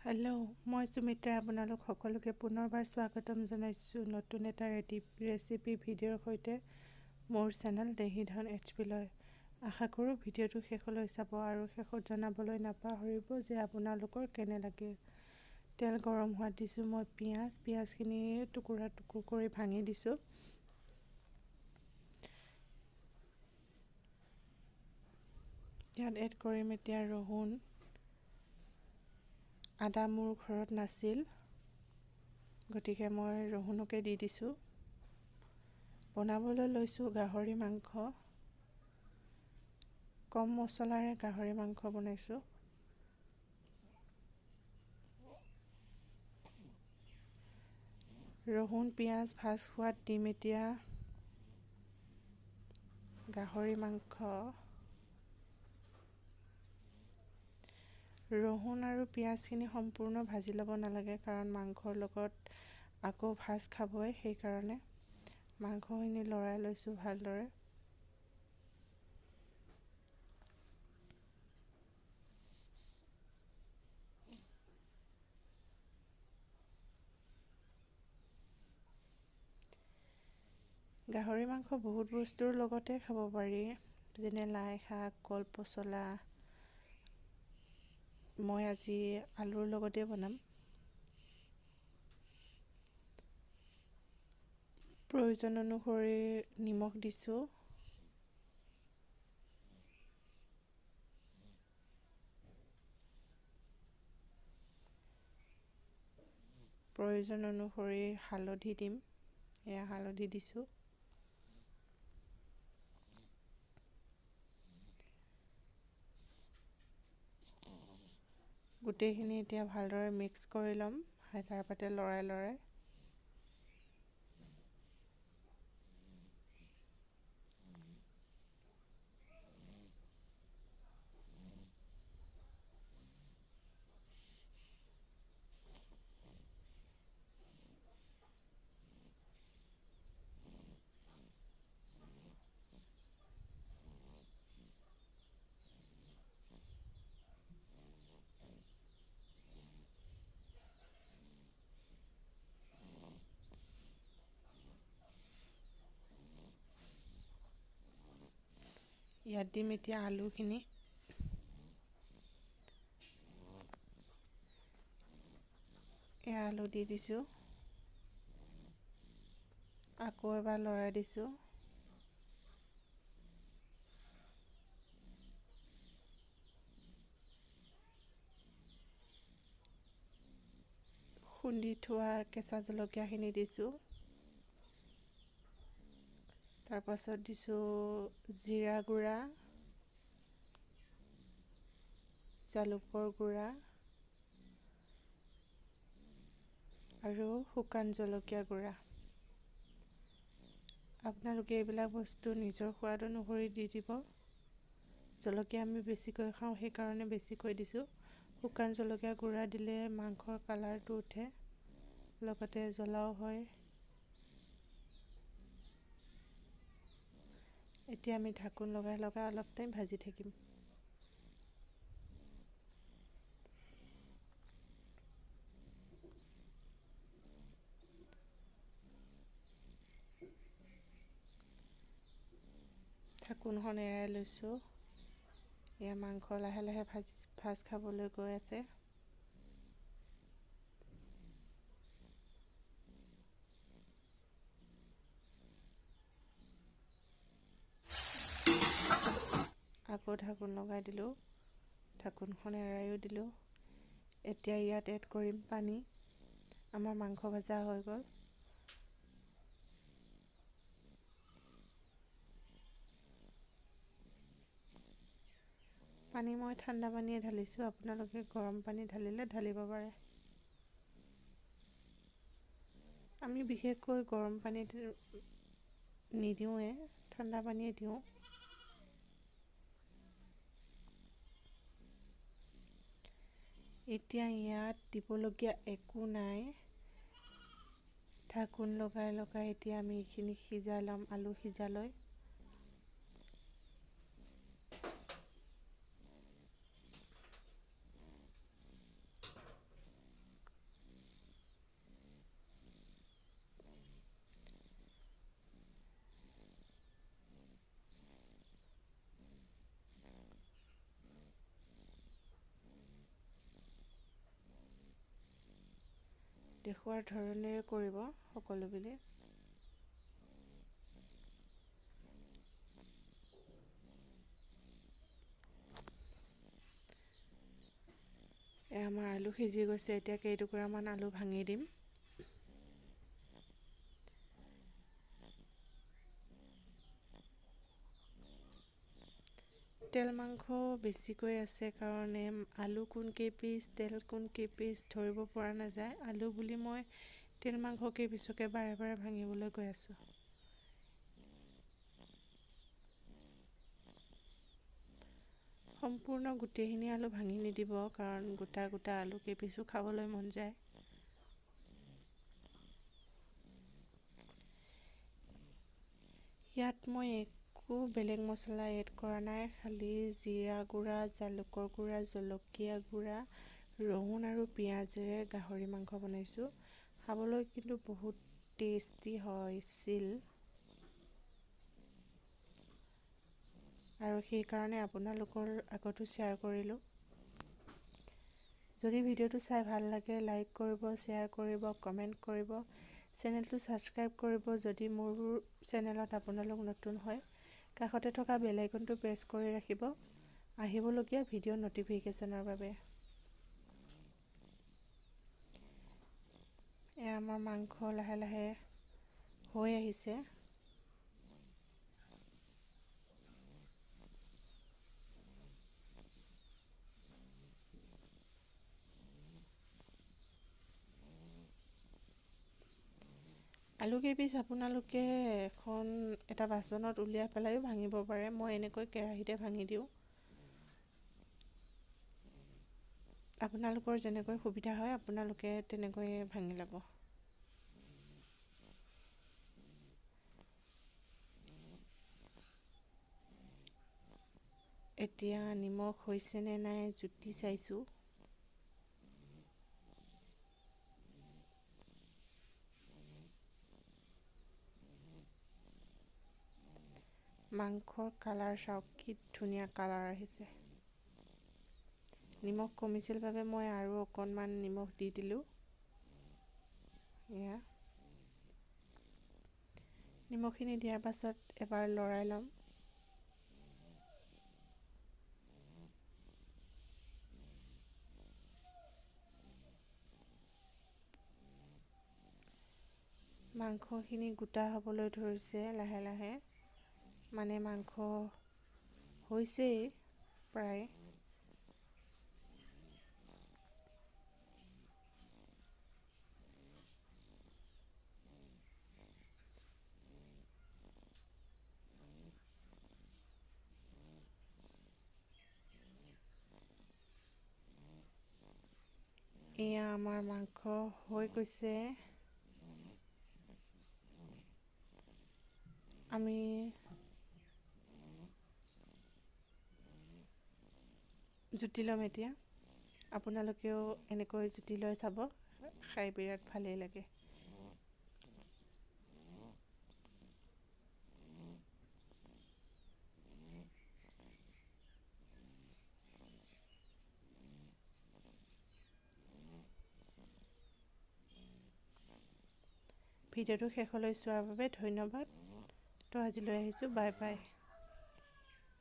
Hello' মই সুমিত্ৰা আপোনালোক সকলোকে পুনৰবাৰ স্বাগতম জনাইছোঁ নতুন এটা ৰেচিপি ভিডিঅ'ৰ সৈতে মোৰ চেনেল দেহি ধন HPলৈ। আশা কৰোঁ ভিডিঅ'টো শেষলৈ চাব আৰু শেষত জনাবলৈ নাপাহৰিব যে আপোনালোকৰ কেনে লাগিল। তেল গৰম হোৱাত দিছোঁ মই পিঁয়াজখিনি টুকুৰা কৰি ভাঙি দিছোঁ। ইয়াত এড কৰিম এতিয়া ৰহুন। আদা মোৰ ঘৰত নাছিল, গতিকে মই ৰহুনকে দি দিছোঁ। বনাবলৈ লৈছোঁ গাহৰি মাংস। কম মছলাৰে গাহৰি মাংস বনাইছোঁ। ৰহুন পিঁয়াজ ভাজ হোৱাত দিম এতিয়া গাহৰি মাংস। ৰহুন আৰু পিঁয়াজখিনি সম্পূৰ্ণ ভাজি ল'ব নালাগে, কাৰণ মাংসৰ লগত আকৌ ভাজ খাবই, সেইকাৰণে মাংসখিনি লৰাই লৈছোঁ ভালদৰে। গাহৰি মাংস বহুত বস্তুৰ লগতে খাব পাৰি, যেনে লাই শাক, কল পচলা। মই আজি আলুৰ লগতে বনাম। প্ৰয়োজন অনুসৰি নিমখ দিছোঁ। প্ৰয়োজন অনুসৰি হালধি দিম, এয়া হালধি দিছোঁ। গোটেইখিনি এতিয়া ভালদৰে মিক্স কৰি ল'ম হেতাৰ পাতে লৰাই। ইয়াত দিম এতিয়া আলুখিনি। এয়া আলু দি দিছোঁ, আকৌ এবাৰ লৰাই দিছোঁ। খুন্দি থোৱা কেঁচা জলকীয়াখিনি দিছোঁ। তাৰপাছত দিছোঁ জিৰা গুড়া, জালুকৰ গুড়া আৰু শুকান জলকীয়া গুড়া। আপোনালোকে এইবিলাক বস্তু নিজৰ সোৱাদ অনুসৰি দি দিব। জলকীয়া আমি বেছিকৈ খাওঁ, সেইকাৰণে বেছিকৈ দিছোঁ। শুকান জলকীয়া গুড়া দিলে মাংসৰ কালাৰটো উঠে, লগতে জ্বলাও হয়। এতিয়া আমি ঢাকোন লগাই অলপ টাইম ভাজি থাকিম। ঢাকোনখন এৰাই লৈছোঁ। এয়া মাংস লাহে লাহে ভাজ খাবলৈ গৈ আছে। আকৌ ঢাকোন লগাই দিলোঁ, ঢাকোনখন এৰাইও দিলোঁ। এতিয়া ইয়াত এড কৰিম পানী। আমাৰ মাংস ভাজা হৈ গ'ল। পানী মই ঠাণ্ডা পানীয়ে ঢালিছোঁ, আপোনালোকে গৰম পানী ঢালিলে ঢালিব পাৰে। আমি বিশেষকৈ গৰম পানীত নিদিওঁৱে, ঠাণ্ডা পানীয়ে দিওঁ। এতিয়া ইয়াত দিবলগীয়া একো নাই। ঢাকোন লগাই এতিয়া আমি এইখিনি সিজাই ল'ম, আলু সিজালৈ। দেখুৱাৰ ধৰণেৰে কৰিব সকলোবিলাক। আমাৰ আলু সিজি গৈছে, এতিয়া কেইটুকুৰামান আলু ভাঙি দিম। তেল মাংস বেছিকৈ আছে কাৰণে আলু কোন কেইপিচ তেল কোন কেইপিচ ধৰিব পৰা নাযায়। আলু বুলি মই তেল মাংস কেইপিচকে বাৰে বাৰে ভাঙিবলৈ গৈ আছোঁ। সম্পূৰ্ণ গোটেইখিনি আলু ভাঙি নিদিব, কাৰণ গোটা গোটা আলু কেইপিচো খাবলৈ মন যায়। ইয়াত মই একো বেলেগ মছলা এড কৰা নাই, খালি জিৰা গুড়া, জালুকৰ গুড়া, জলকীয়া গুড়া, ৰহুন আৰু পিঁয়াজেৰে গাহৰি মাংস বনাইছোঁ। খাবলৈ কিন্তু বহুত টেষ্টি হৈছিল আৰু সেইকাৰণে আপোনালোকৰ আগতো শ্বেয়াৰ কৰিলোঁ। যদি ভিডিঅ'টো চাই ভাল লাগে লাইক কৰিব, শ্বেয়াৰ কৰিব, কমেণ্ট কৰিব, চেনেলটো ছাবস্ক্ৰাইব কৰিব। যদি মোৰ চেনেলত আপোনালোক নতুন হয়, কাষতে থকা বেল আইকনটো প্ৰেছ কৰি ৰাখিব আহিবলগীয়া ভিডিঅ' ন'টিফিকেশ্যনৰ বাবে। এয়া আমাৰ মাংস লাহে লাহে হৈ আহিছে। আলু কেইপিচ আপোনালোকে এটা বাচনত উলিয়াই পেলাইও ভাঙিব পাৰে। মই এনেকৈ কেৰাহীতে ভাঙি দিওঁ। আপোনালোকৰ যেনেকৈ সুবিধা হয় আপোনালোকে তেনেকৈয়ে ভাঙি ল'ব। এতিয়া নিমখ হৈছেনে নাই জুতি চাইছোঁ। মাংসৰ কালাৰ চাওক, কি ধুনীয়া কালাৰ আহিছে। নিমখ কমিছিল বাবে মই আৰু অকণমান নিমখ দি দিলোঁ। এয়া নিমখখিনি দিয়াৰ পাছত এবাৰ লৰাই ল'ম। মাংসখিনি গোটা হ'বলৈ ধৰিছে লাহে লাহে, মানে মাংস হৈছেই প্ৰায়। এয়া আমাৰ মাংস হৈ গৈছে। আমি জুতি ল'ম এতিয়া। আপোনালোকেও এনেকৈ জুতি লৈ চাব, খাই বিৰাট ভালেই লাগে। ভিডিঅ'টো শেষলৈ চোৱাৰ বাবে ধন্যবাদ। তো আজিলৈ আহিছোঁ, বাই বাই।